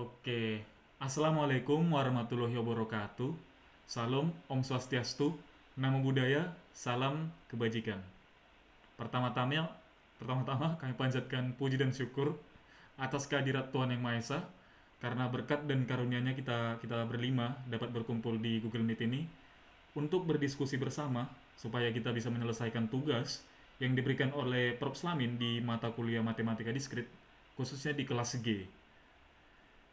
Oke, Assalamualaikum warahmatullahi wabarakatuh. Salam, Om Swastiastu, Namo Buddhaya, salam kebajikan. Pertama-tama, pertama-tama kami panjatkan puji dan syukur atas kehadirat Tuhan Yang Maha Esa karena berkat dan karunia-Nya kita kita berlima dapat berkumpul di Google Meet ini untuk berdiskusi bersama supaya kita bisa menyelesaikan tugas yang diberikan oleh Prof. Slamin di mata kuliah Matematika Diskrit, khususnya di kelas G.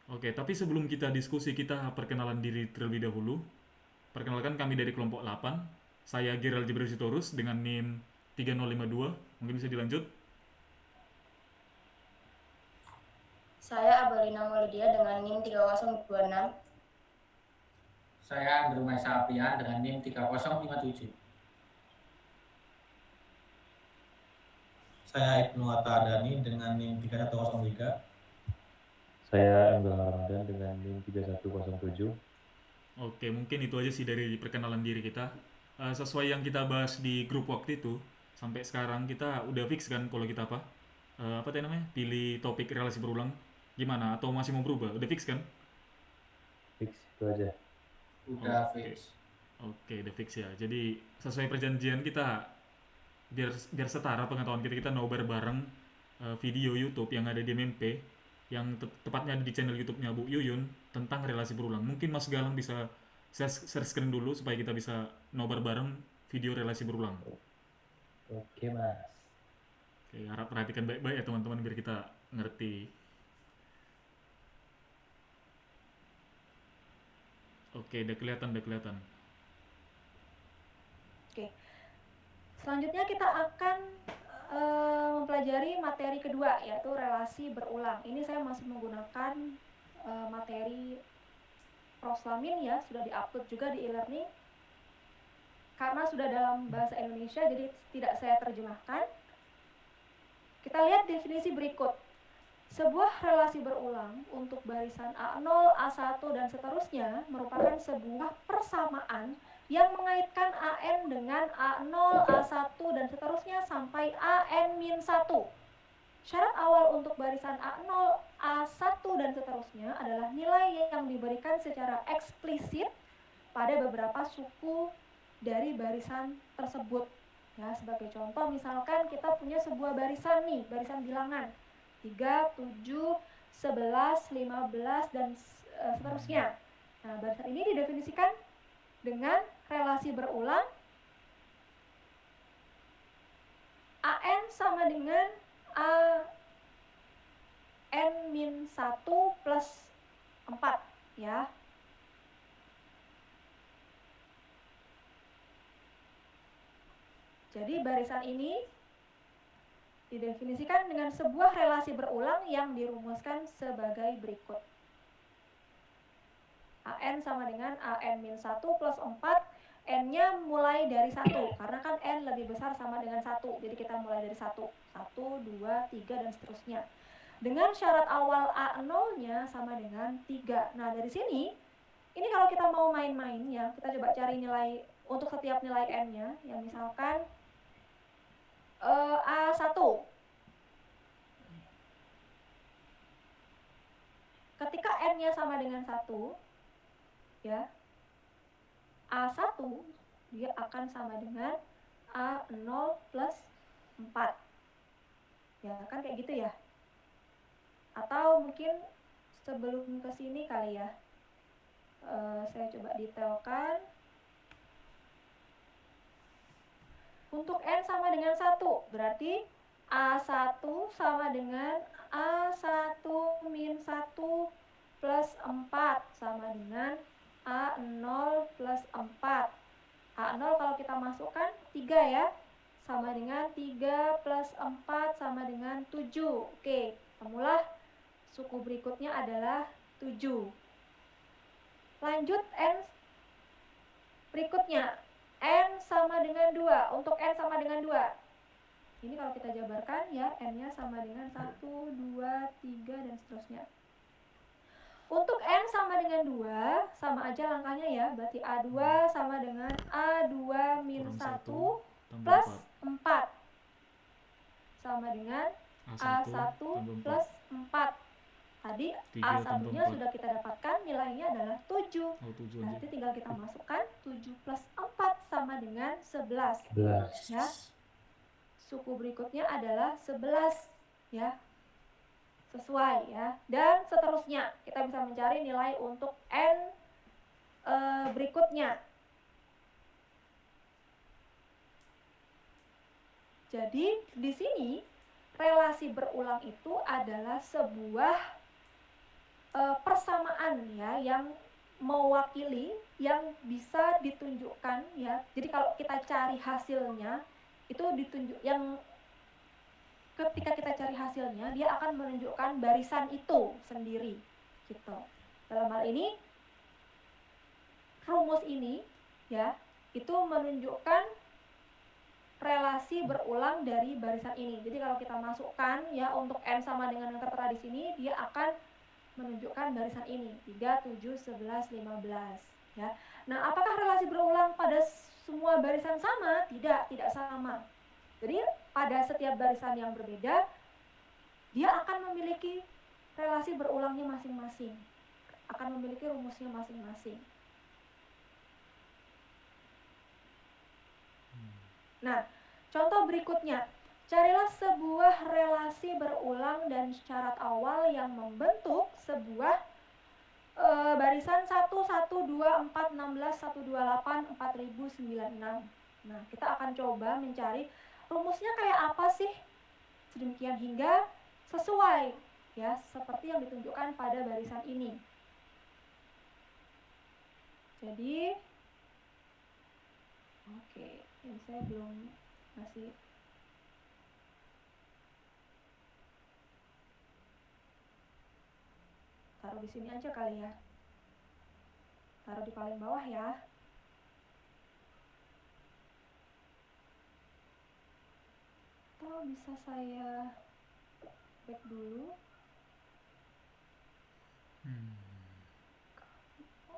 Oke, tapi sebelum kita diskusi, kita perkenalan diri terlebih dahulu. Perkenalkan kami dari kelompok 8. Saya Gerald Jibril Sitorus dengan NIM 3052. Mungkin bisa dilanjut. Saya Abalina Maulidia dengan NIM 3026. Saya Andrew Maisa Aprian dengan NIM 3057. Saya Ibnu Atta Adani dengan NIM 3103. Saya Emil Ramadan dengan NIM 3107. Oke, mungkin itu aja sih dari perkenalan diri kita. Sesuai yang kita bahas di grup waktu itu, sampai sekarang kita udah fix kan kalau kita apa? Apa tadi namanya? Pilih topik relasi berulang. Gimana? Atau masih mau berubah? Udah fix kan? Fix itu aja. Udah Oke. fix. Oke, udah fix ya. Jadi sesuai perjanjian kita, biar biar setara pengetahuan kita, kita nobar bareng video YouTube yang ada di MMP, yang tepatnya ada di channel YouTube-nya Bu Yuyun tentang relasi berulang. Mungkin Mas Galang bisa share screen dulu supaya kita bisa nobar bareng video relasi berulang. Oke, Mas. Oke, harap perhatikan baik-baik ya teman-teman biar kita ngerti. Oke, udah kelihatan, udah kelihatan. Oke. Selanjutnya kita akan mempelajari materi kedua, yaitu relasi berulang. Ini saya masih menggunakan materi Prof. Slamin ya, sudah diupload juga di e-learning. Karena sudah dalam bahasa Indonesia, jadi tidak saya terjemahkan. Kita lihat definisi berikut. Sebuah relasi berulang untuk barisan A0, A1, dan seterusnya merupakan sebuah persamaan yang mengaitkan AN dengan A0, A1, dan seterusnya sampai AN-1. Syarat awal untuk barisan A0, A1, dan seterusnya adalah nilai yang diberikan secara eksplisit pada beberapa suku dari barisan tersebut. Ya, sebagai contoh, misalkan kita punya sebuah barisan nih, barisan bilangan 3, 7, 11, 15, dan seterusnya. Nah, barisan ini didefinisikan dengan relasi berulang AN sama dengan AN-1 plus 4 ya. Jadi barisan ini didefinisikan dengan sebuah relasi berulang yang dirumuskan sebagai berikut. AN sama dengan AN-1 plus 4, N-nya mulai dari 1, karena kan N lebih besar sama dengan 1, jadi kita mulai dari 1, 2, 3, dan seterusnya. Dengan syarat awal A0-nya sama dengan 3. Nah, dari sini, ini kalau kita mau main-main ya, kita coba cari nilai untuk setiap nilai N-nya, yang misalkan A1. Ketika N-nya sama dengan 1, ya, A1 dia akan sama dengan A0 plus 4. Ya, kan kayak gitu ya. Atau mungkin sebelum ke sini kali ya. Saya coba detailkan. Untuk N sama dengan 1, berarti A1 sama dengan A1 min 1 plus 4 sama dengan A0 plus 4. A0 kalau kita masukkan 3 ya, sama dengan 3 plus 4 sama dengan 7. Oke, ketemulah suku berikutnya adalah 7. Lanjut N berikutnya, N sama dengan 2. Untuk N sama dengan 2, ini kalau kita jabarkan ya, N-nya sama dengan 1, 2, 3, dan seterusnya. Untuk N sama dengan 2, sama aja langkahnya ya, berarti A2 sama dengan A2 min 1 plus 4 sama dengan A1 plus 4. Tadi 3 tambah A1-nya 4. sudah kita dapatkan, nilainya adalah 7. Oh, 7 aja. Berarti tinggal kita masukkan 7 plus 4 sama dengan 11. 11. Ya. Suku berikutnya adalah 11. Ya. Sesuai ya. Dan seterusnya. Kita bisa mencari nilai untuk N berikutnya. Jadi di sini relasi berulang itu adalah sebuah persamaan ya yang mewakili yang bisa ditunjukkan ya. Jadi kalau kita cari hasilnya itu ditunjuk yang ketika kita cari hasilnya dia akan menunjukkan barisan itu sendiri gitu. Dalam hal ini rumus ini ya itu menunjukkan relasi berulang dari barisan ini. Jadi kalau kita masukkan ya untuk N sama dengan yang tertera di sini dia akan menunjukkan barisan ini 3, 7, 11, 15 ya. Nah, apakah relasi berulang pada semua barisan sama? Tidak sama. Jadi pada setiap barisan yang berbeda dia akan memiliki relasi berulangnya masing-masing. Akan memiliki rumusnya masing-masing. Nah, contoh berikutnya, carilah sebuah relasi berulang dan syarat awal yang membentuk sebuah barisan 1, 1, 2, 4, 16, 128, 4096. Nah, kita akan coba mencari rumusnya kayak apa sih? Sedemikian hingga sesuai ya, seperti yang ditunjukkan pada barisan ini. Jadi oke, ini saya belum masih taruh di sini aja kali ya. Taruh di paling bawah ya. Atau bisa saya back dulu.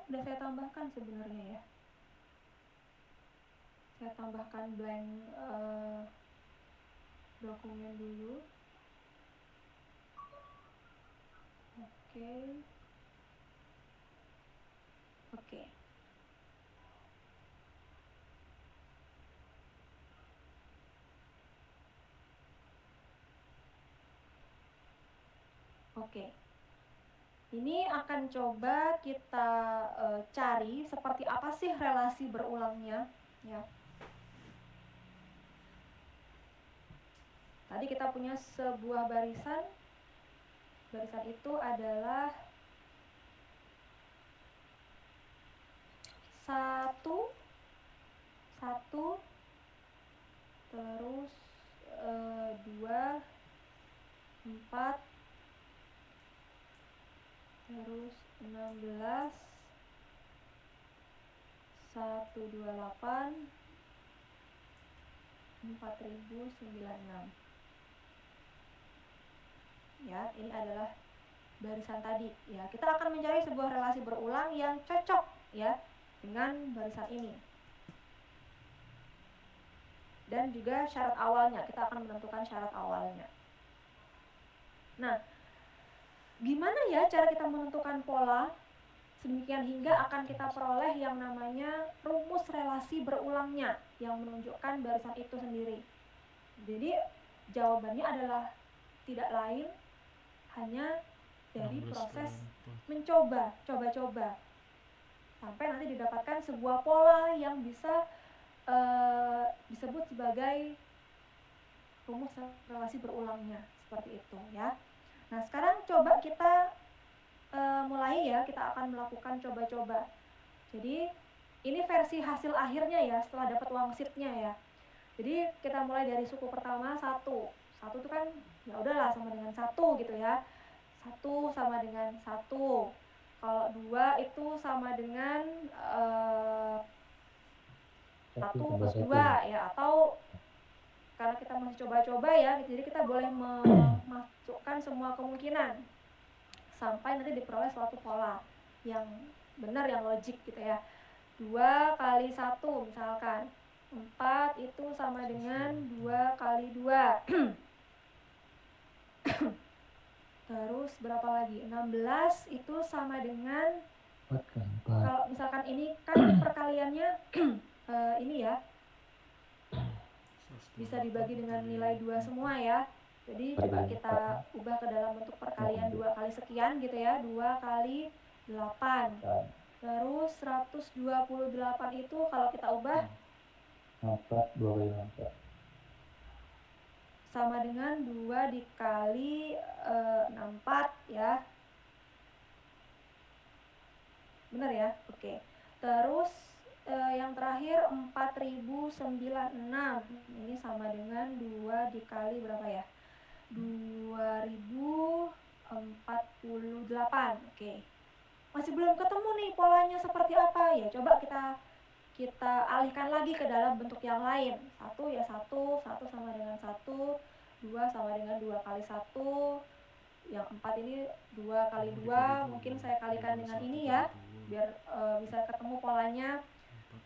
Udah saya tambahkan sebenarnya ya. Saya tambahkan blank dokumen dulu. Oke. Ini akan coba kita cari seperti apa sih relasi berulangnya ya. Tadi kita punya sebuah barisan. Barisan itu adalah 1, 1, terus 2, 4, terus 16, 128, 4096. Ya, ini adalah barisan tadi ya. Kita akan mencari sebuah relasi berulang yang cocok ya dengan barisan ini. Dan juga syarat awalnya, kita akan menentukan syarat awalnya. Nah, gimana ya cara kita menentukan pola? Sedemikian hingga akan kita peroleh yang namanya rumus relasi berulangnya yang menunjukkan barisan itu sendiri. Jadi jawabannya adalah tidak lain hanya dari proses mencoba, coba-coba sampai nanti didapatkan sebuah pola yang bisa disebut sebagai rumus relasi berulangnya, seperti itu ya. Nah, sekarang coba kita mulai ya, kita akan melakukan coba-coba. Jadi ini versi hasil akhirnya ya, setelah dapat wangsit-nya ya. Jadi kita mulai dari suku pertama 1 itu kan ya udahlah sama dengan 1 gitu ya. 1 sama dengan 1. Kalau 2 itu sama dengan 1 plus 2 ya, atau karena kita masih coba-coba ya, jadi kita boleh memasukkan semua kemungkinan sampai nanti diperoleh suatu pola yang benar, yang logik gitu ya. 2 kali 1 misalkan 4 itu sama dengan 2 kali 2. Terus berapa lagi? 16 itu sama dengan, 4 kali 4. kalau misalkan ini kan perkaliannya ini ya, bisa dibagi dengan nilai 2 semua ya. Jadi coba kita ubah ke dalam bentuk perkalian 2 kali sekian gitu ya. 2 kali 8. Terus 128 itu kalau kita ubah 4, 2 kali 4. sama dengan 2 dikali 64 ya. Benar ya? Oke. Terus yang terakhir 4096. Ini sama dengan 2 dikali berapa ya? 2048. Oke. Masih belum ketemu nih polanya seperti apa ya? Coba kita alihkan lagi ke dalam bentuk yang lain. 1 ya 1 sama dengan 1, 2 sama dengan 2 kali 1. Yang 4 ini 2 kali 2, mungkin saya kalikan dengan ini ya, biar bisa ketemu polanya.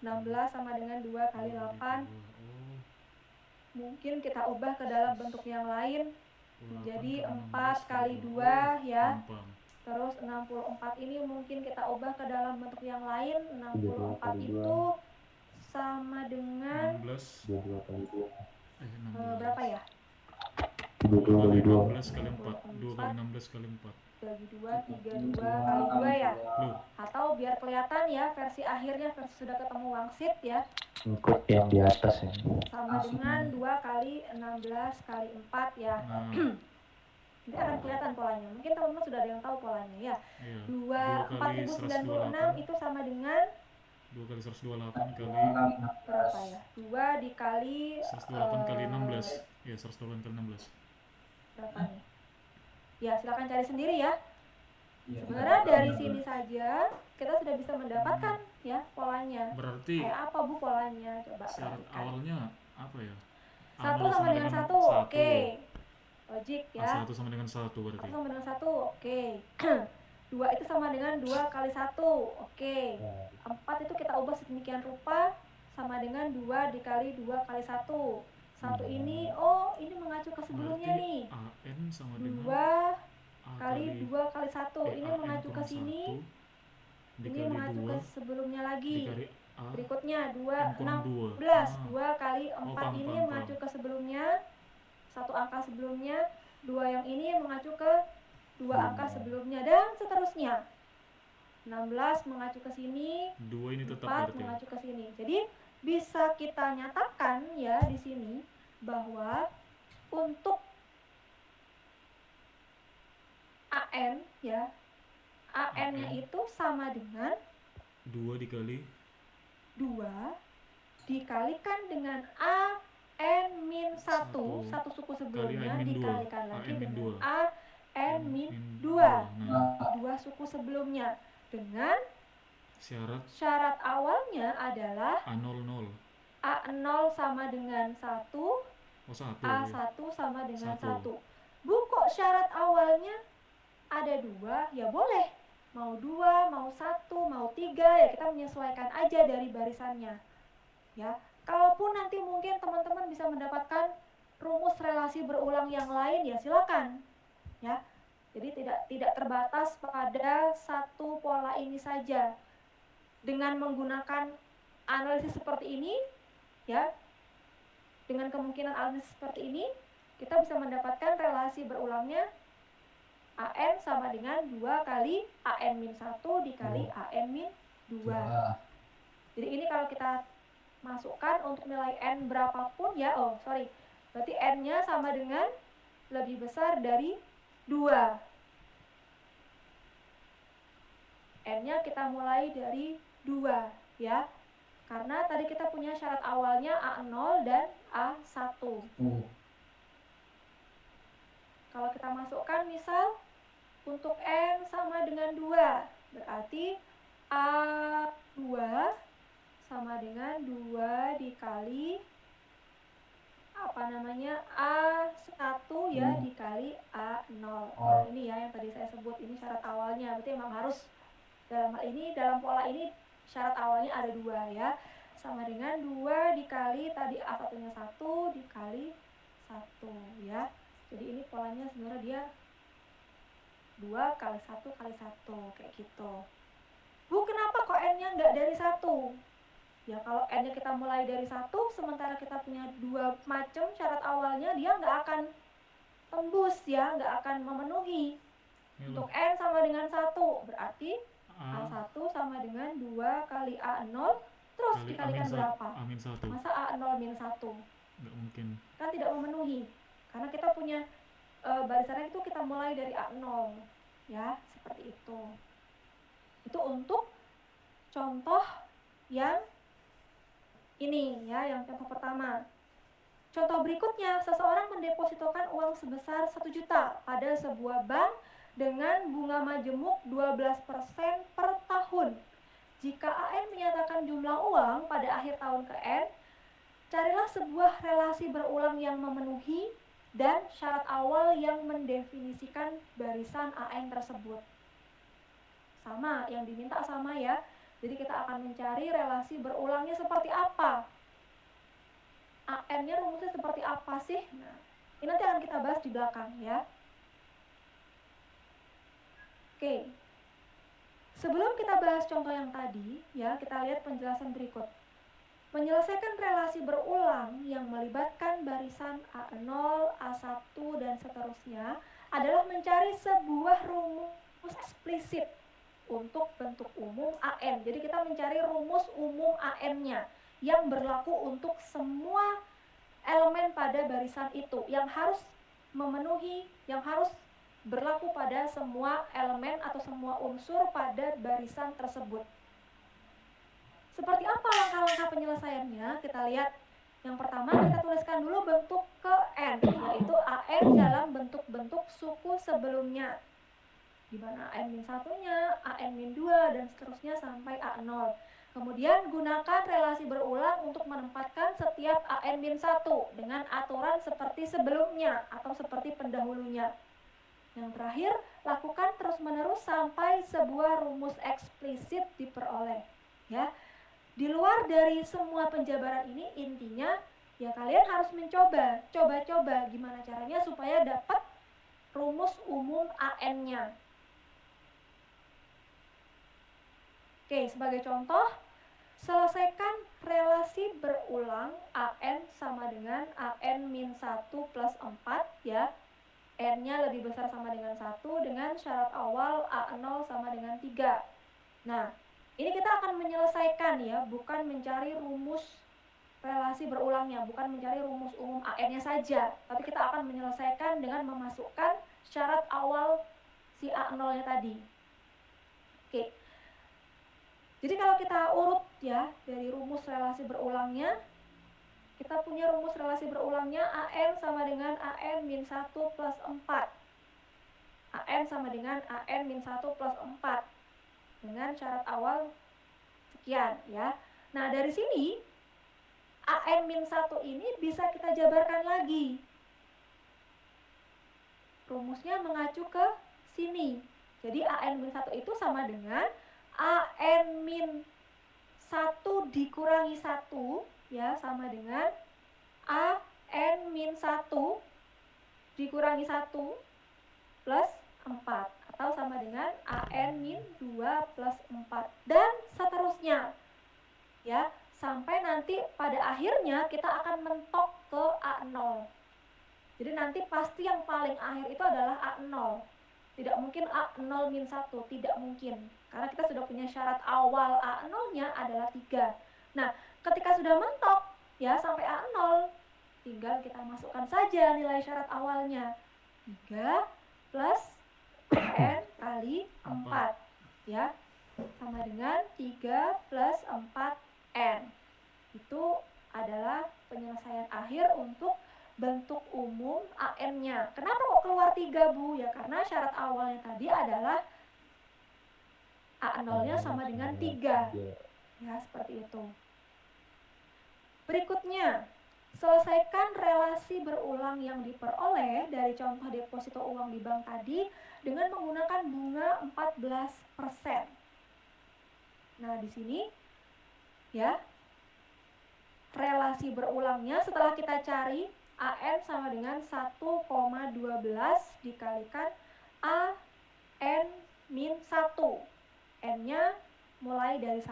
16 sama dengan 2 kali 8. Mungkin kita ubah ke dalam bentuk yang lain, jadi 4 kali 2 ya. Terus 64 ini mungkin kita ubah ke dalam bentuk yang lain. 64 itu sama dengan 22 kali 2. berapa ya? 22 kali 2. 16 kali 4. 2 kali 16 kali 4. Bagi 2, 32 kali 2 ya. Loh, Atau biar kelihatan ya versi akhirnya, versi sudah ketemu wangsit ya. Ikut yang di atas ya. Sama dengan 2 kali 16 kali 4 ya. nah, Nanti akan kelihatan polanya. Mungkin teman-teman sudah ada yang tahu polanya ya. iya. 4096 itu sama dengan 2 kali 128 kali berapa ya? 2 dikali 128 kali 16. Ya, 128 kali 16. berapa nih? Ya, silakan cari sendiri ya. Iya. Sebenarnya dari sini saja kita sudah bisa mendapatkan ya polanya. Berarti Kayak apa Bu polanya? Coba syarat perhatikan. awalnya apa ya? 1 A0 sama dengan 1. Oke. Logik ya. A1 sama dengan 1 berarti. 1 sama dengan 1. Oke. 2 itu sama dengan 2 kali 1. Oke. 4 itu kita ubah sedemikian rupa sama dengan 2 dikali 2 kali 1. 1 ini, oh ini mengacu ke sebelumnya Berarti nih. AN sama dengan 2 A kali 2 kali 1. Ini AN mengacu ke kurang sini. 1 Ini dikali mengacu 2 ke sebelumnya lagi. dikali A Berikutnya N kurang 2. 16. 2 kali 4 paham, ini paham, mengacu paham. ke sebelumnya. 1 angka sebelumnya. 2 yang ini mengacu ke 2 angka sebelumnya dan seterusnya. 16 mengacu ke sini, 2 ini tetap 4 berarti. mengacu ke sini. Jadi bisa kita nyatakan ya di sini bahwa untuk AN ya, AN-nya AN. itu sama dengan 2 dikali 2 dikalikan dengan AN-1, satu suku sebelumnya AN-2, dikalikan lagi AN-2. dengan AN-2, Nah, 2 suku sebelumnya, dengan syarat awalnya adalah A00. A0 sama dengan 1, Oh, 1. A1 sama dengan 1. 1. Bu, kok syarat awalnya ada 2? Ya boleh, mau 2, mau 1, mau 3, ya kita menyesuaikan aja dari barisannya ya. Kalaupun nanti mungkin teman-teman bisa mendapatkan rumus relasi berulang yang lain, ya silakan ya. Jadi tidak terbatas pada satu pola ini saja. Dengan menggunakan analisis seperti ini ya, dengan kemungkinan analisis seperti ini, kita bisa mendapatkan relasi berulangnya AN sama dengan 2 kali AN-1 dikali AN-2. Jadi ini kalau kita masukkan untuk nilai N berapapun ya, berarti N-nya sama dengan lebih besar dari 2. N-nya kita mulai dari 2 ya. Karena tadi kita punya syarat awalnya A0 dan A1. Kalau kita masukkan misal untuk N sama dengan 2, berarti A2 sama dengan 2 dikali A1 ya dikali A0. Nah, ini ya yang tadi saya sebut, ini syarat awalnya. Berarti memang harus dalam hal ini, dalam pola ini syarat awalnya ada 2 ya. Sama dengan 2 dikali tadi A1-nya 1 dikali 1 ya. Jadi ini polanya sebenarnya dia 2 kali 1 kali 1, kayak gitu. Bu, kenapa kok N-nya nggak dari 1? Ya kalau N-nya kita mulai dari 1, sementara kita punya 2 macam syarat awalnya, dia nggak akan tembus ya, nggak akan memenuhi. Ya Untuk Allah. N sama dengan 1, berarti A A1 sama dengan 2 kali A0, terus kali dikalikan berapa? Amin 1. Masa A0 min 1? Nggak mungkin. Kan tidak memenuhi. Karena kita punya barisannya itu kita mulai dari A0. Ya, seperti itu. Itu untuk contoh yang ini ya, yang contoh pertama. Contoh berikutnya, seseorang mendepositokan uang sebesar 1 juta pada sebuah bank dengan bunga majemuk 12% per tahun. Jika AN menyatakan jumlah uang pada akhir tahun ke N, carilah sebuah relasi berulang yang memenuhi dan syarat awal yang mendefinisikan barisan AN tersebut. Sama, yang diminta sama ya. Jadi kita akan mencari relasi berulangnya seperti apa. AN-nya rumusnya seperti apa sih? Nah, ini nanti akan kita bahas di belakang ya. Oke. Sebelum kita bahas contoh yang tadi, ya, kita lihat penjelasan berikut. Menyelesaikan relasi berulang yang melibatkan barisan A0, A1, dan seterusnya adalah mencari sebuah rumus eksplisit untuk bentuk umum AN. Jadi kita mencari rumus umum AN-nya yang berlaku untuk semua elemen pada barisan itu, yang harus memenuhi, yang harus berlaku pada semua elemen atau semua unsur pada barisan tersebut. Seperti apa langkah-langkah penyelesaiannya? Kita lihat. Yang pertama, kita tuliskan dulu bentuk ke N, yaitu AN dalam bentuk-bentuk suku sebelumnya. Di mana AN-1-nya, AN-2, dan seterusnya sampai A0. Kemudian gunakan relasi berulang untuk menempatkan setiap AN-1 dengan aturan seperti sebelumnya atau seperti pendahulunya. Yang terakhir, lakukan terus-menerus sampai sebuah rumus eksplisit diperoleh. Ya. Di luar dari semua penjabaran ini, intinya ya kalian harus coba-coba gimana caranya supaya dapat rumus umum AN-nya. Oke, sebagai contoh, selesaikan relasi berulang AN sama dengan AN-1 plus 4 ya. N-nya lebih besar sama dengan 1 dengan syarat awal A0 sama dengan 3. Nah, ini kita akan menyelesaikan ya, bukan mencari rumus relasi berulangnya, bukan mencari rumus umum AN-nya saja, tapi kita akan menyelesaikan dengan memasukkan syarat awal si A0-nya tadi. Oke. Jadi kalau kita urut ya dari rumus relasi berulangnya, kita punya rumus relasi berulangnya AN sama dengan AN-1 plus 4. AN sama dengan AN-1 plus 4. Dengan syarat awal sekian ya. Nah, dari sini AN-1 ini bisa kita jabarkan lagi. Rumusnya mengacu ke sini. Jadi AN-1 itu sama dengan AN-1 dikurangi 1 ya, sama dengan AN-1 dikurangi 1 plus 4 atau sama dengan AN-2 plus 4 dan seterusnya ya, sampai nanti pada akhirnya kita akan mentok ke A0. Jadi nanti pasti yang paling akhir itu adalah A0. Tidak mungkin A0 min 1, tidak mungkin. Karena kita sudah punya syarat awal A0-nya adalah 3. Nah, ketika sudah mentok ya sampai A0, tinggal kita masukkan saja nilai syarat awalnya. 3 plus N kali 4 ya, sama dengan 3 plus 4N. Itu adalah penyelesaian akhir untuk bentuk umum AN-nya. Kenapa kok keluar 3, Bu? Ya karena syarat awalnya tadi adalah A0-nya sama dengan 3. Ya, seperti itu. Berikutnya, selesaikan relasi berulang yang diperoleh dari contoh deposito uang di bank tadi dengan menggunakan bunga 14%. Nah, di sini ya, relasi berulangnya setelah kita cari AN sama dengan 1,12 dikalikan A N min 1. N-nya mulai dari 1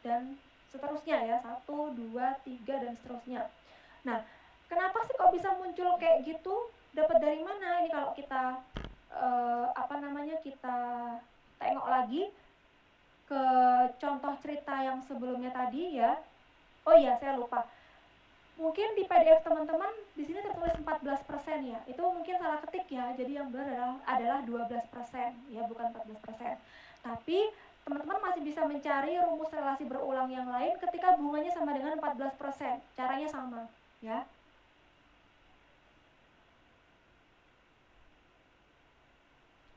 dan seterusnya ya, 1, 2, 3 dan seterusnya. Nah, kenapa sih kok bisa muncul kayak gitu? Dapat dari mana? Ini kalau kita kita tengok lagi ke contoh cerita yang sebelumnya tadi ya. Oh iya, saya lupa. Mungkin di PDF teman-teman di sini tertulis 14% ya. Itu mungkin salah ketik ya. Jadi yang benar adalah 12% ya, bukan 14%. Tapi teman-teman masih bisa mencari rumus relasi berulang yang lain ketika bunganya sama dengan 14%. Caranya sama ya.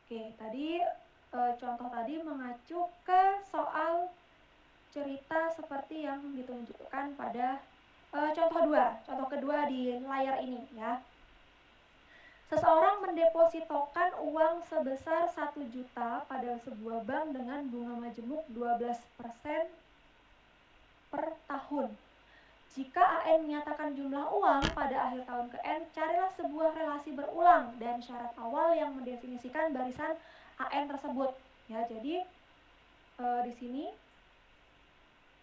Oke, tadi contoh tadi mengacu ke soal cerita seperti yang ditunjukkan pada contoh kedua di layar ini ya. Seseorang mendepositokan uang sebesar 1 juta pada sebuah bank dengan bunga majemuk 12% per tahun. Jika AN menyatakan jumlah uang pada akhir tahun ke N, carilah sebuah relasi berulang dan syarat awal yang mendefinisikan barisan AN tersebut. Ya, jadi di sini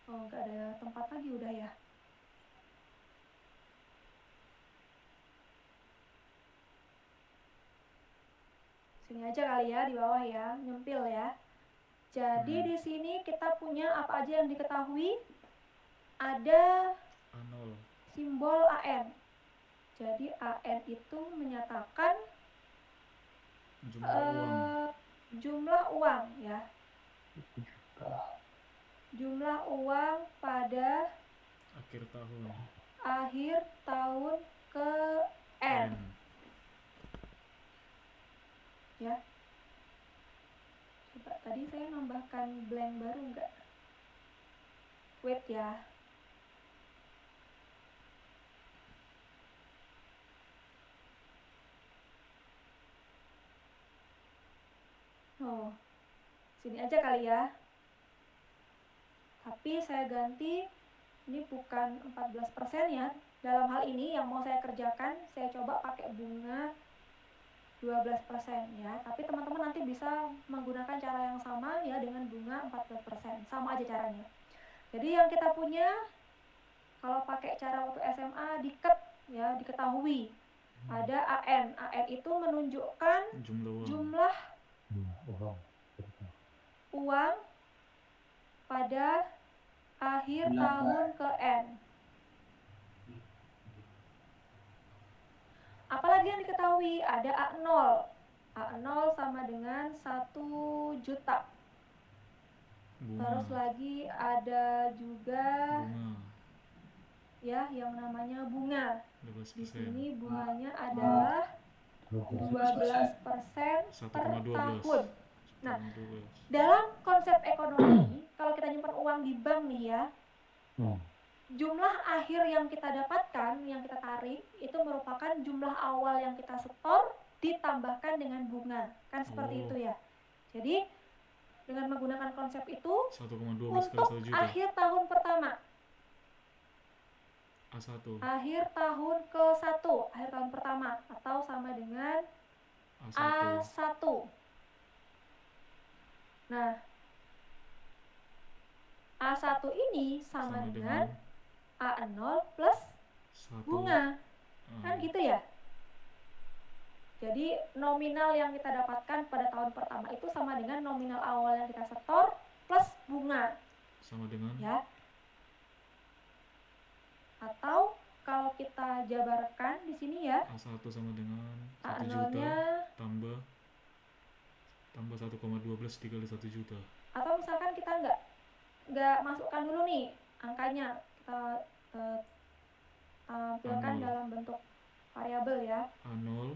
nggak ada tempat lagi udah ya. Sini aja kali ya, di bawah ya, nyempil ya. Jadi di sini kita punya apa aja yang diketahui? Ada A0. simbol AN. Jadi AN itu menyatakan Jumlah uang. ya. 1 juta. Jumlah uang pada Akhir tahun. ke N. Ya. Coba tadi saya nambahkan blank baru enggak? Wait ya. Oh, sini aja kali ya. Tapi saya ganti, ini bukan 14% ya. Dalam hal ini yang mau saya kerjakan, saya coba pakai bunga 12% ya. Tapi teman-teman nanti bisa menggunakan cara yang sama ya dengan bunga 14%. Sama aja caranya. Jadi yang kita punya, kalau pakai cara waktu SMA, diketahui. Ada AN. AN itu menunjukkan jumlah uang pada akhir tahun ke N. Apalagi yang diketahui? Ada A0. A0 sama dengan 1 juta. Terus lagi ada juga ya yang namanya bunga. Di sini bunganya adalah 12% per tahun. Nah, dalam konsep ekonomi, kalau kita nyimpan uang di bank nih ya, jumlah akhir yang kita dapatkan, yang kita tarik, itu merupakan jumlah awal yang kita setor ditambahkan dengan bunga. Kan seperti itu ya. Jadi, dengan menggunakan konsep itu, 1,12 kali untuk 1 juta. akhir tahun pertama, A1. akhir tahun ke-1, akhir tahun pertama, atau sama dengan A1. Nah, A1 ini sama dengan A0 plus bunga. Kan gitu ya? Jadi nominal yang kita dapatkan pada tahun pertama itu sama dengan nominal awal yang kita setor plus bunga. Sama dengan Ya. Atau kalau kita jabarkan di sini ya, A1 sama dengan 1 juta A0-nya tambah 1,12 dikali 1 juta. atau misalkan kita nggak masukkan dulu nih angkanya, kita tampilkan A0. dalam bentuk variabel ya. A0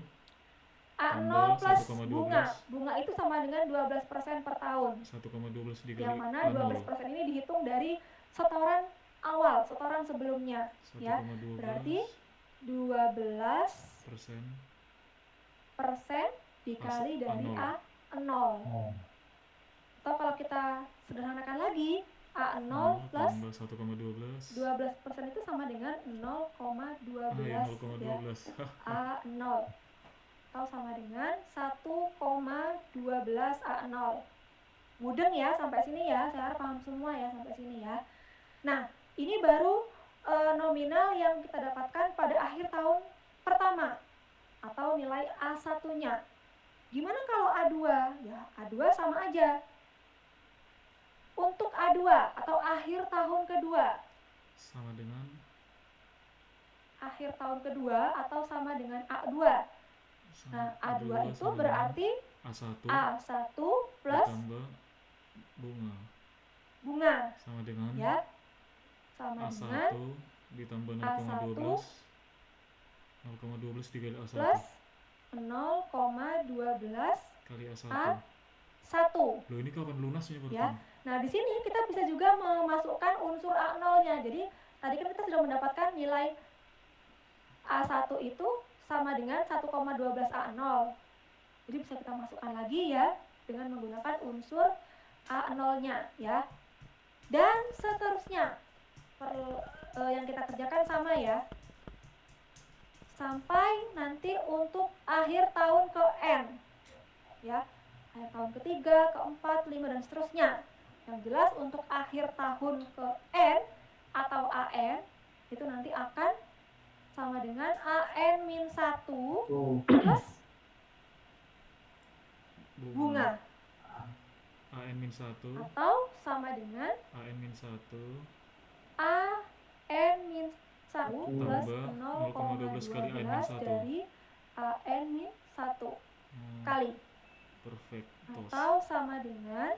A0 tambah plus 1,12. bunga. Bunga itu sama dengan 12% per tahun. 1,12 dikali Yang mana A0. 12% ini dihitung dari setoran awal, setoran sebelumnya. Ya, 1,12 berarti 12% dikali dari A0. Atau kalau kita sederhanakan lagi, A0 plus tambah 1,12. 12% itu sama dengan 0,12 ya. 0,12. A0. atau sama dengan 1,12 A0. Mudeng ya sampai sini ya, saya harap paham semua ya sampai sini ya. Nah, ini baru nominal yang kita dapatkan pada akhir tahun pertama atau nilai A1-nya. Gimana kalau A2? Ya, A2 sama aja. Untuk A2 atau akhir tahun kedua, Sama dengan akhir tahun kedua atau sama dengan A2. Nah, A2 itu sama dengan berarti A1 A1 plus ditambah bunga bunga sama dengan ya. Sama dengan A1 ditambah A1 0,12 dikali A1 plus 0,12 kali A1. A1. Loh, ini kapan lunasnya berarti? Ya. Nah, di sini kita bisa juga memasukkan unsur A0-nya. Jadi, tadi kan kita sudah mendapatkan nilai A1 itu sama dengan 1,12 A0. Jadi bisa kita masukkan lagi ya dengan menggunakan unsur A0-nya ya. Dan seterusnya. Yang kita kerjakan sama ya. Sampai nanti untuk akhir tahun ke N. Ya. Akhir tahun ketiga, keempat, lima, dan seterusnya. Yang jelas untuk akhir tahun ke N atau AN itu nanti akan sama dengan AN-1 plus bunga AN-1 atau sama dengan AN-1 AN-1 plus tambah 0,12 kali 0,12 AN-1 dari AN-1 kali perfect atau sama dengan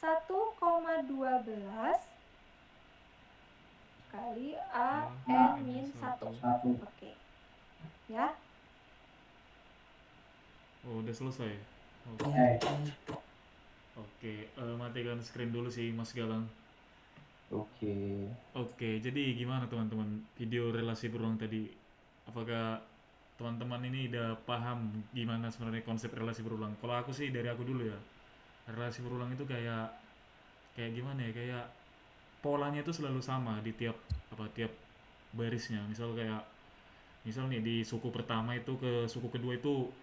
1,12 kali AN-1. Oke. Ya. Oh, udah selesai. Oke, matikan screen dulu sih Mas Galang. Oke, jadi gimana teman-teman video relasi berulang tadi? Apakah teman-teman ini udah paham gimana sebenarnya konsep relasi berulang? Kalau aku sih dari aku dulu ya. Relasi berulang itu kayak gimana ya? Kayak polanya itu selalu sama di tiap barisnya. Misal nih di suku pertama itu ke suku kedua itu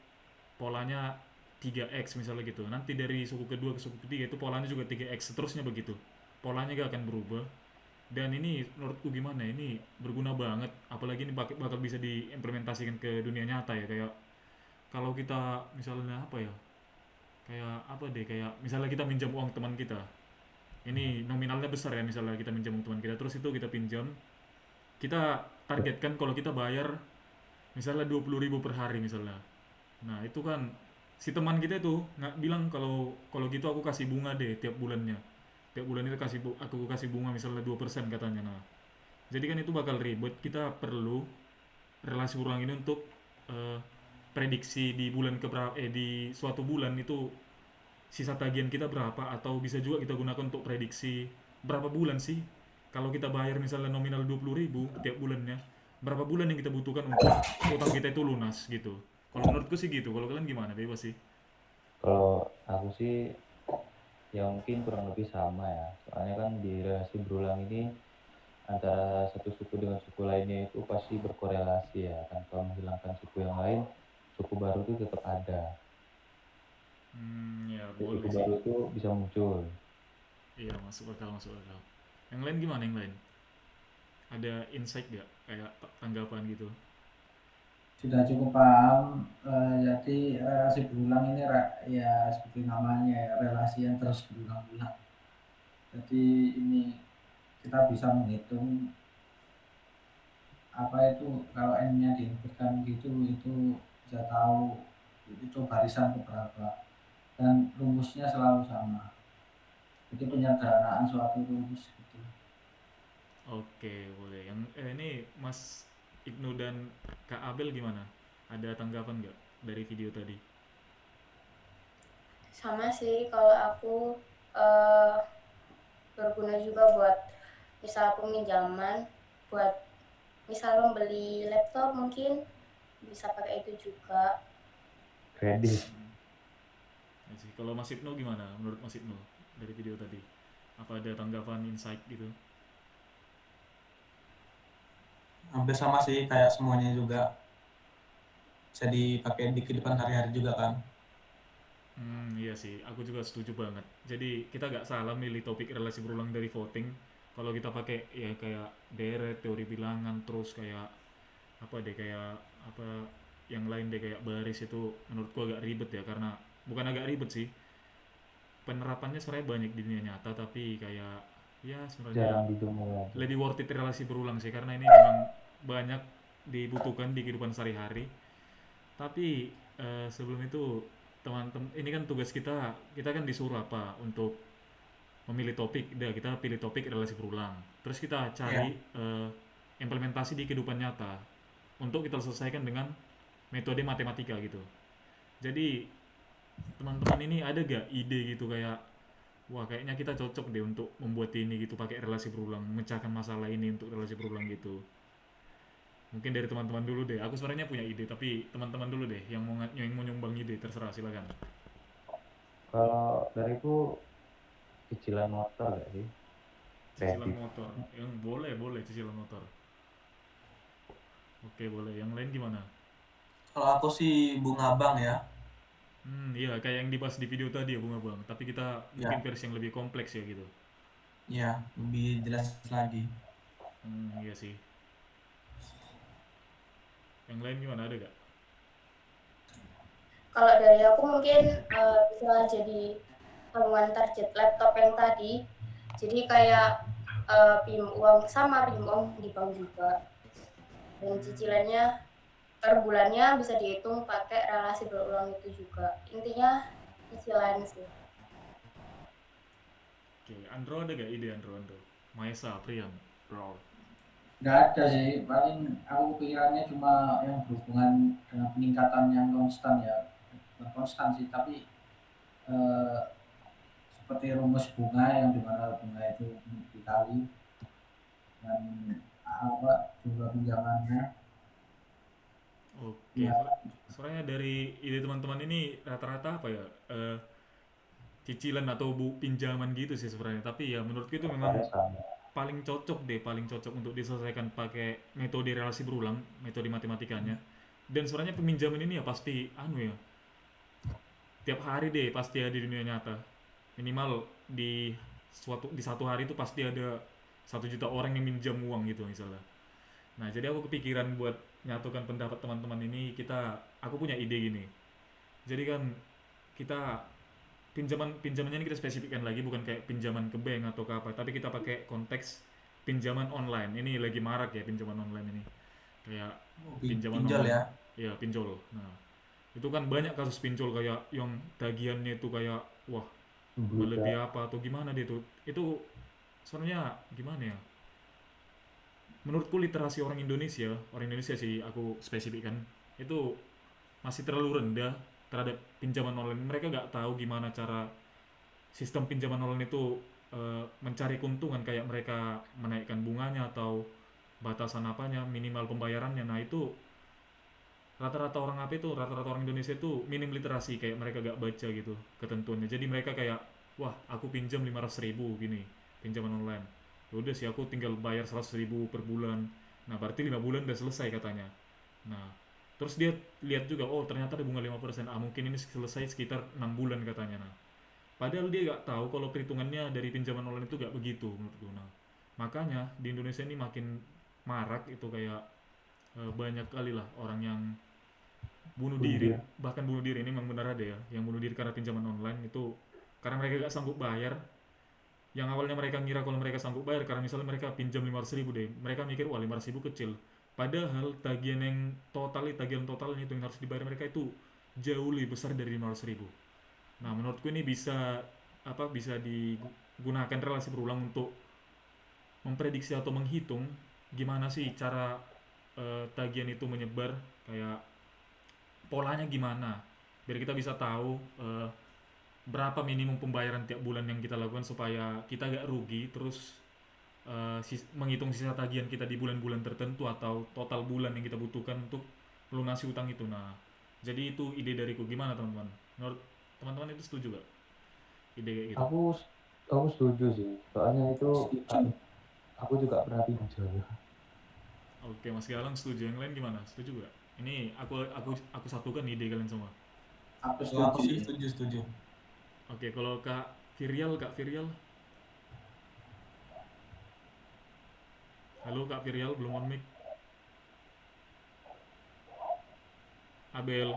polanya 3x misalnya gitu. Nanti dari suku kedua ke suku ketiga itu polanya juga 3x, seterusnya begitu. Polanya gak akan berubah. Dan ini menurutku gimana ya, ini berguna banget, apalagi ini bakal bisa diimplementasikan ke dunia nyata ya. Kayak kalau kita misalnya kayak misalnya kita minjam uang teman kita, ini nominalnya besar ya, misalnya kita minjam uang teman kita, terus itu kita pinjam, kita targetkan kalau kita bayar misalnya 20.000 per hari misalnya. Nah itu kan si teman kita itu nggak bilang kalau gitu aku kasih bunga deh tiap bulannya, tiap bulan itu aku kasih bunga misalnya 2% katanya. Nah jadi kan itu bakal ribet. Kita perlu relasi ulang ini untuk prediksi di bulan di suatu bulan itu sisa tagihan kita berapa, atau bisa juga kita gunakan untuk prediksi berapa bulan sih kalau kita bayar misalnya nominal 20.000 tiap bulannya, berapa bulan yang kita butuhkan untuk utang kita itu lunas gitu. Kalau menurutku sih gitu. Kalau kalian gimana? Bebas sih. Kalau aku sih ya mungkin kurang lebih sama ya. Soalnya kan di relasi berulang ini antara satu suku dengan suku lainnya itu pasti berkorelasi ya. Tanpa menghilangkan suku yang lain, suku baru itu tetap ada. Ya Suku boleh sih. baru itu bisa muncul. Iya, masuk akal. Yang lain gimana yang lain? Ada insight gak? Kayak tanggapan gitu? Sudah cukup paham. Jadi relasi berulang ini ya seperti namanya ya, relasi yang terus berulang-ulang. Jadi ini kita bisa menghitung apa itu kalau n-nya diinputkan gitu, itu bisa tahu itu barisan keberapa, dan rumusnya selalu sama. Jadi penyederhanaan suatu rumus gitu. Oke, boleh. Yang ini Mas Ibnu dan Kak Abel gimana? Ada tanggapan nggak dari video tadi? Sama sih, kalau aku berguna juga buat misal peminjaman, buat misal membeli laptop mungkin bisa pakai itu juga. Kredit. Ya sih. Kalau Mas Ibnu gimana? Menurut Mas Ibnu dari video tadi, apa ada tanggapan, insight gitu? Hampir sama sih kayak semuanya juga. bisa dipakai di kehidupan sehari-hari juga kan. Iya sih, aku juga setuju banget. Jadi kita nggak salah milih topik relasi berulang dari voting. Kalau kita pakai ya kayak deret, teori bilangan, terus kayak apa deh kayak apa yang lain deh kayak baris itu menurutku agak ribet ya karena bukan agak ribet sih, penerapannya sebenarnya banyak di dunia nyata tapi kayak ya sebenarnya Jarang ditemui aja. lebih worth it relasi berulang sih karena ini memang banyak dibutuhkan di kehidupan sehari-hari. Tapi sebelum itu teman-teman ini kan tugas kita, kita kan disuruh apa untuk memilih topik, udah kita pilih topik relasi berulang. Terus kita Iya. cari implementasi di kehidupan nyata untuk kita selesaikan dengan metode matematika gitu. Jadi teman-teman ini ada gak ide gitu kayak wah kayaknya kita cocok deh untuk membuat ini gitu pakai relasi berulang, memecahkan masalah ini untuk relasi berulang gitu. Mungkin dari teman-teman dulu deh. Aku sebenarnya punya ide, tapi teman-teman dulu deh yang mau nyumbang ide, terserah silakan. Kalau dariku cicilan motor gak sih? Cicilan Kredit. motor. Yang boleh, boleh cicilan motor. Oke, boleh. Yang lain gimana? Kalau aku sih bunga bank ya. Iya, kayak yang dibahas di video tadi ya Bunga Bang. Tapi kita mungkin Ya, versi yang lebih kompleks ya gitu. ya, lebih jelas lagi. Iya sih. Yang lain gimana, ada gak? Kalau dari aku mungkin bisa jadi tabungan target laptop yang tadi. Jadi kayak pinjam uang sama pinjam uang di bank juga. Dan cicilannya per bulannya bisa dihitung pakai relasi berulang itu juga. Intinya cicilan sih. Oke, Andro ada gak ide Andro? Maesa, Prian, Bro. Nggak ada sih, paling aku pikirannya cuma yang berhubungan dengan peningkatan yang konstan ya, bukan konstan sih, tapi eh, seperti rumus bunga yang dimana bunga itu dikali dan apa jumlah pinjamannya Oke, ya. soalnya dari ide teman-teman ini rata-rata apa ya? Cicilan atau pinjaman gitu sih sebenarnya. Tapi ya menurutku itu memang Dasarnya sama. paling cocok deh, paling cocok untuk diselesaikan pakai metode relasi berulang, metode matematikanya. Dan sebenarnya peminjaman ini ya pasti anu ya, tiap hari deh pasti ada di dunia nyata. Minimal di satu hari itu pasti ada 1 juta orang yang minjam uang gitu misalnya. Nah, jadi aku kepikiran buat nyatukan pendapat teman-teman ini, aku punya ide gini. Jadi kan kita pinjamannya ini kita spesifikkan lagi bukan kayak pinjaman ke bank atau ke apa, tapi kita pakai konteks pinjaman online. Ini lagi marak ya pinjaman online ini. Kayak pinjaman Pinjol online, ya. ya pinjol. Nah, itu kan banyak kasus pinjol kayak yang tagihannya itu kayak wah Brutal. melebihi apa atau gimana dia tuh. Itu sebenarnya gimana ya? Menurutku literasi orang Indonesia sih aku spesifikkan itu masih terlalu rendah terhadap pinjaman online. Mereka nggak tahu gimana cara sistem pinjaman online itu mencari keuntungan kayak mereka menaikkan bunganya atau batasan apanya, minimal pembayarannya. Nah itu rata-rata orang Indonesia itu minim literasi kayak mereka gak baca gitu ketentuannya. Jadi mereka kayak wah aku pinjam 500.000 gini pinjaman online. Ya udah sih aku tinggal bayar 100.000 per bulan. Nah berarti 5 bulan udah selesai katanya. Nah terus dia lihat juga oh ternyata ada bunga 5%. Ah mungkin ini selesai sekitar 6 bulan katanya. Nah padahal dia gak tahu kalau perhitungannya dari pinjaman online itu gak begitu menurutku. Nah makanya di Indonesia ini makin marak itu kayak banyak kali lah orang yang bunuh diri, Bulir. bahkan bunuh diri ini memang benar ada ya yang bunuh diri karena pinjaman online itu karena mereka gak sanggup bayar. Yang awalnya mereka ngira kalau mereka sanggup bayar karena misalnya mereka pinjam 500.000 deh, mereka mikir wah 500.000 kecil, padahal tagihan totalnya itu yang harus dibayar mereka itu jauh lebih besar dari 500.000. Nah menurutku ini bisa digunakan relasi berulang untuk memprediksi atau menghitung gimana sih cara tagihan itu menyebar, kayak polanya gimana biar kita bisa tahu berapa minimum pembayaran tiap bulan yang kita lakukan supaya kita gak rugi terus menghitung sisa tagihan kita di bulan-bulan tertentu atau total bulan yang kita butuhkan untuk melunasi utang itu. Nah jadi itu ide dariku, gimana teman-teman, menurut teman-teman itu setuju gak ide kayak gitu? Aku setuju sih. Soalnya itu Setuju. aku juga pernah pinjol. Oke, Mas Galang setuju, yang lain gimana, setuju gak? Ini aku satukan ide kalian semua. Aku Kalau aku setuju. sih setuju. Oke, kalau Kak Virial. Halo Kak Virial, belum on mic. Abel.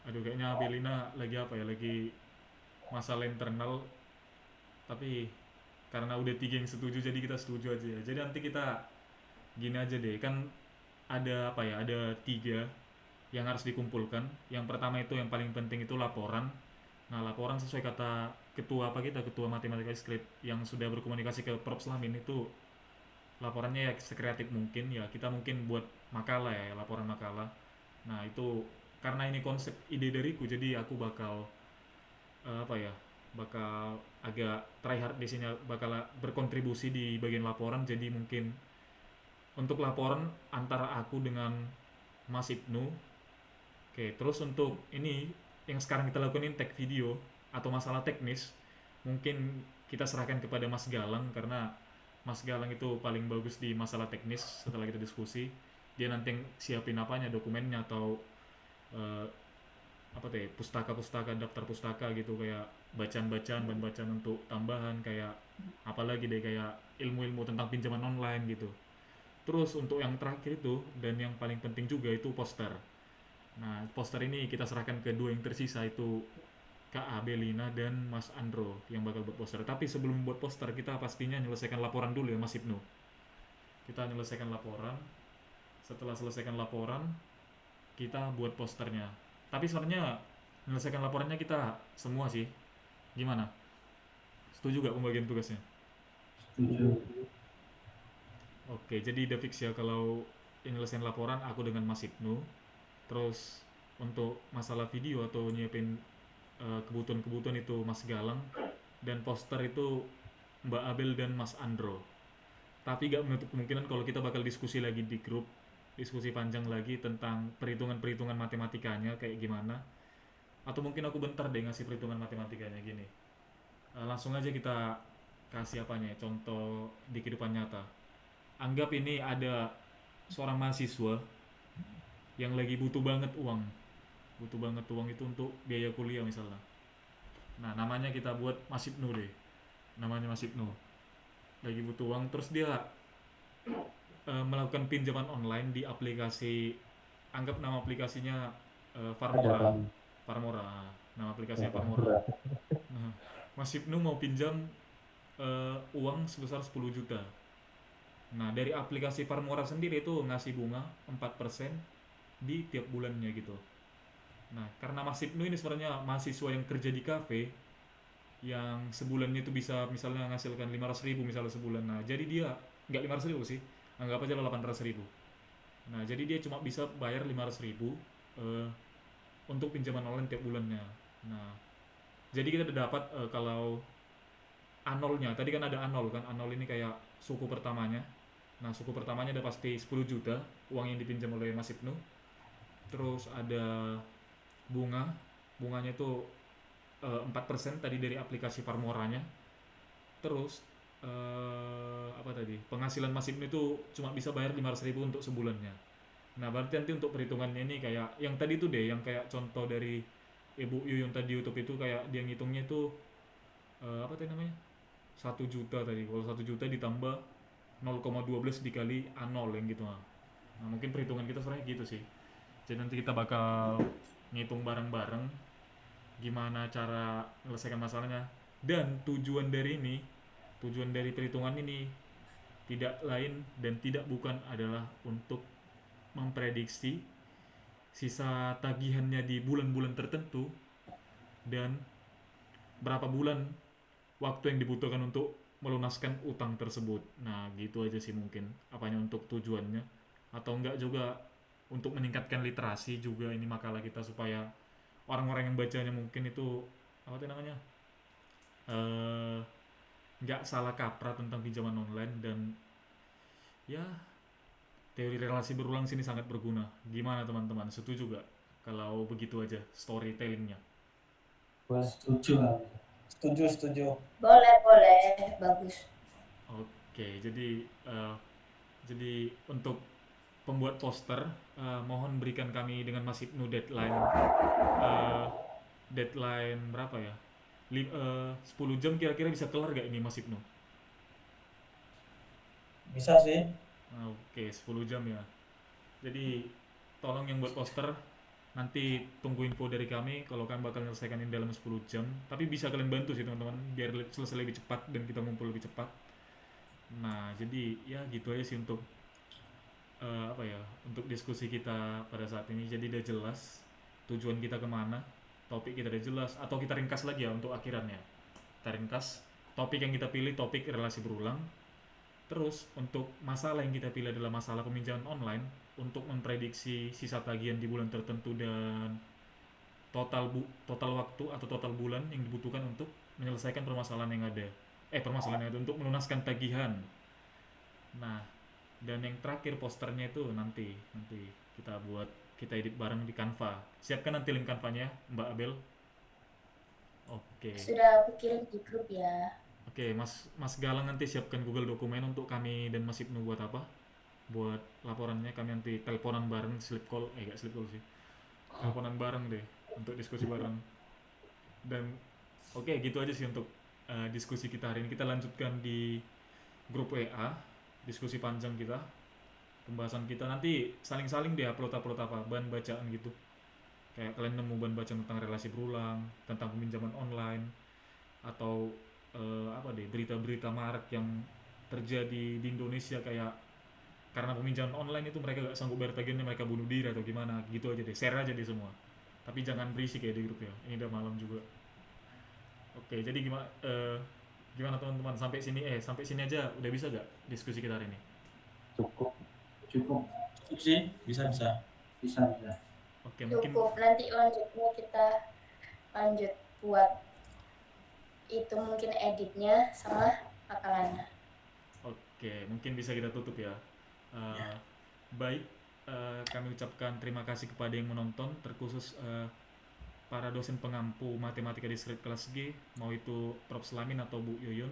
Aduh, kayaknya Abelina lagi apa ya? Lagi masalah internal. Tapi karena udah 3 yang setuju, jadi kita setuju aja ya. Jadi nanti kita gini aja deh. Kan ada apa ya? Ada 3 yang harus dikumpulkan. Yang pertama itu yang paling penting itu laporan. Nah, laporan sesuai kata ketua apa kita, ketua matematika script yang sudah berkomunikasi ke Prof Slamin itu laporannya ya sekreatif mungkin ya. Kita mungkin buat makalah ya, laporan makalah. Nah, itu karena ini konsep ide dariku, jadi aku bakal apa ya? Bakal agak try hard di sini, bakal berkontribusi di bagian laporan. Jadi mungkin untuk laporan antara aku dengan Mas Ibnu. Oke, terus untuk ini yang sekarang kita lakukan ini tag video atau masalah teknis, mungkin kita serahkan kepada Mas Galang karena Mas Galang itu paling bagus di masalah teknis setelah kita diskusi. Dia nanti yang siapin apanya, dokumennya atau eh, apa tuh ya, pustaka-pustaka, daftar pustaka gitu, kayak bacaan-bacaan, bahan bacaan untuk tambahan, kayak apalagi deh, kayak ilmu-ilmu tentang pinjaman online gitu. Terus untuk yang terakhir itu dan yang paling penting juga itu poster. Nah, poster ini kita serahkan ke 2 yang tersisa, itu Kak Abelina dan Mas Andro yang bakal buat poster. Tapi sebelum buat poster, kita pastinya menyelesaikan laporan dulu ya Mas Ibnu. Kita menyelesaikan laporan. Setelah selesaikan laporan, kita buat posternya. Tapi sebenarnya menyelesaikan laporannya kita semua sih. Gimana? Setuju gak pembagian tugasnya? Setuju. Oke, jadi udah fix ya kalau yang nyelesain laporan aku dengan Mas Ibnu. Terus untuk masalah video atau nyiapin kebutuhan-kebutuhan itu Mas Galang, dan poster itu Mbak Abel dan Mas Andro. Tapi gak menutup kemungkinan kalau kita bakal diskusi lagi di grup, diskusi panjang lagi tentang perhitungan-perhitungan matematikanya kayak gimana. Atau mungkin aku bentar deh ngasih perhitungan matematikanya gini. Langsung aja kita kasih apanya ya, contoh di kehidupan nyata. Anggap ini ada seorang mahasiswa yang lagi butuh banget uang. Butuh banget uang itu untuk biaya kuliah misalnya. Nah, namanya kita buat Mas Ibnu deh. Namanya Mas Ibnu. Lagi butuh uang, terus dia melakukan pinjaman online di aplikasi, anggap nama aplikasinya Farmora. Farmora. Nama aplikasinya Farmora. Nah, Mas Ibnu mau pinjam uang sebesar 10 juta. Nah, dari aplikasi Farmora sendiri itu ngasih bunga 4% di tiap bulannya gitu. Nah, karena Mas Ibnu ini sebenarnya mahasiswa yang kerja di kafe, yang sebulannya itu bisa misalnya menghasilkan 500.000 misalnya sebulan. Nah, jadi dia nggak 500.000 sih, anggap aja 800.000. Nah, jadi dia cuma bisa bayar 500.000 untuk pinjaman online tiap bulannya. Nah, jadi kita udah dapat kalau anolnya, tadi kan ada anol kan, anol ini kayak suku pertamanya. Nah, suku pertamanya udah pasti 10 juta uang yang dipinjam oleh Mas Ibnu. Terus ada bunganya itu 4% tadi dari aplikasi Farmoranya. Terus apa tadi, penghasilan Mas Ibnu itu cuma bisa bayar 500.000 untuk sebulannya. Nah, berarti nanti untuk perhitungannya ini kayak yang tadi itu deh, yang kayak contoh dari Ibu Yu yang tadi YouTube itu, kayak dia ngitungnya itu apa tadi namanya, 1 juta tadi. Kalau 1 juta ditambah 0,12 dikali A0 yang gitu. Nah, mungkin perhitungan kita sebenarnya gitu sih. Jadi nanti kita bakal ngitung bareng-bareng gimana cara menyelesaikan masalahnya. Dan tujuan dari perhitungan ini tidak lain dan tidak bukan adalah untuk memprediksi sisa tagihannya di bulan-bulan tertentu dan berapa bulan waktu yang dibutuhkan untuk melunaskan utang tersebut. Nah, gitu aja sih mungkin apanya untuk tujuannya. Atau enggak juga untuk meningkatkan literasi juga ini makalah kita, supaya orang-orang yang bacanya mungkin itu apa itu namanya, nggak salah kaprah tentang pinjaman online. Dan ya, teori relasi berulang sini sangat berguna. Gimana teman-teman, setuju gak kalau begitu aja storytellingnya? Boleh. Setuju lah. Setuju. Boleh, bagus. Oke, jadi untuk pembuat poster, mohon berikan kami dengan Mas Ibnu deadline, eh, deadline berapa ya? 10 jam kira-kira bisa kelar gak ini Mas Ibnu? Bisa sih. Oke, 10 jam ya. Jadi tolong yang buat poster nanti tunggu info dari kami kalau kami bakal menyelesaikan ini dalam 10 jam. Tapi bisa kalian bantu sih teman-teman biar selesai lebih cepat dan kita ngumpul lebih cepat. Nah, jadi ya gitu aja sih untuk apa ya, untuk diskusi kita pada saat ini. Jadi udah jelas tujuan kita kemana, topik kita udah jelas. Atau kita ringkas lagi ya untuk akhirannya. Kita ringkas topik yang kita pilih, topik relasi berulang. Terus untuk masalah yang kita pilih adalah masalah peminjaman online untuk memprediksi sisa tagihan di bulan tertentu dan total waktu atau total bulan yang dibutuhkan untuk menyelesaikan permasalahan yang ada. Permasalahan yang ada untuk melunaskan tagihan. Nah, dan yang terakhir posternya itu nanti kita edit bareng di Canva. Siapkan nanti link Canvanya, Mbak Abel. Oke. Sudah aku kirim di grup ya. Oke, Mas Galang nanti siapkan Google dokumen untuk kami dan Mas Ibnu buat apa? Buat laporannya kami nanti teleponan bareng, sleep call, gak sleep call sih. Teleponan bareng deh untuk diskusi bareng. Dan oke, gitu aja sih untuk diskusi kita hari ini. Kita lanjutkan di grup WA, diskusi panjang kita, pembahasan kita nanti saling-saling deh upload apa bahan bacaan gitu. Kayak kalian nemu bahan bacaan tentang relasi berulang, tentang peminjaman online, atau apa deh berita-berita marak yang terjadi di Indonesia kayak karena peminjaman online itu mereka gak sanggup bayar tagihannya, mereka bunuh diri atau gimana gitu aja deh, share aja deh semua, tapi jangan berisik ya di grup ya, ini udah malam juga. Oke, jadi gimana teman-teman sampai sini aja udah bisa gak diskusi kita hari ini? Cukup. Cukup, Cukup sih. Bisa. bisa. Oke, mungkin Cukup, nanti lanjutnya kita lanjut buat itu mungkin editnya sama akalannya. Oke, mungkin bisa kita tutup ya. Ya. Baik, kami ucapkan terima kasih kepada yang menonton, terkhusus para dosen pengampu matematika distrik kelas G, mau itu Prof. Slamin atau Bu Yuyun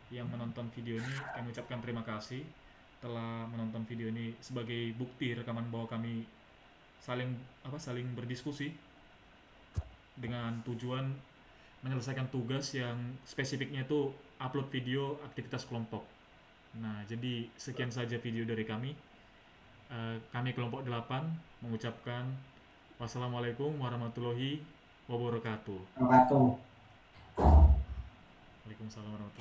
yang menonton video ini. Kami ucapkan terima kasih telah menonton video ini sebagai bukti rekaman bahwa kami saling berdiskusi dengan tujuan menyelesaikan tugas yang spesifiknya itu upload video aktivitas kelompok. Nah, jadi sekian saja video dari kami. Kami kelompok 8 mengucapkan wassalamualaikum warahmatullahi wabarakatuh. Wabarakatuh. Waalaikumsalam warahmatullahi wabarakatuh.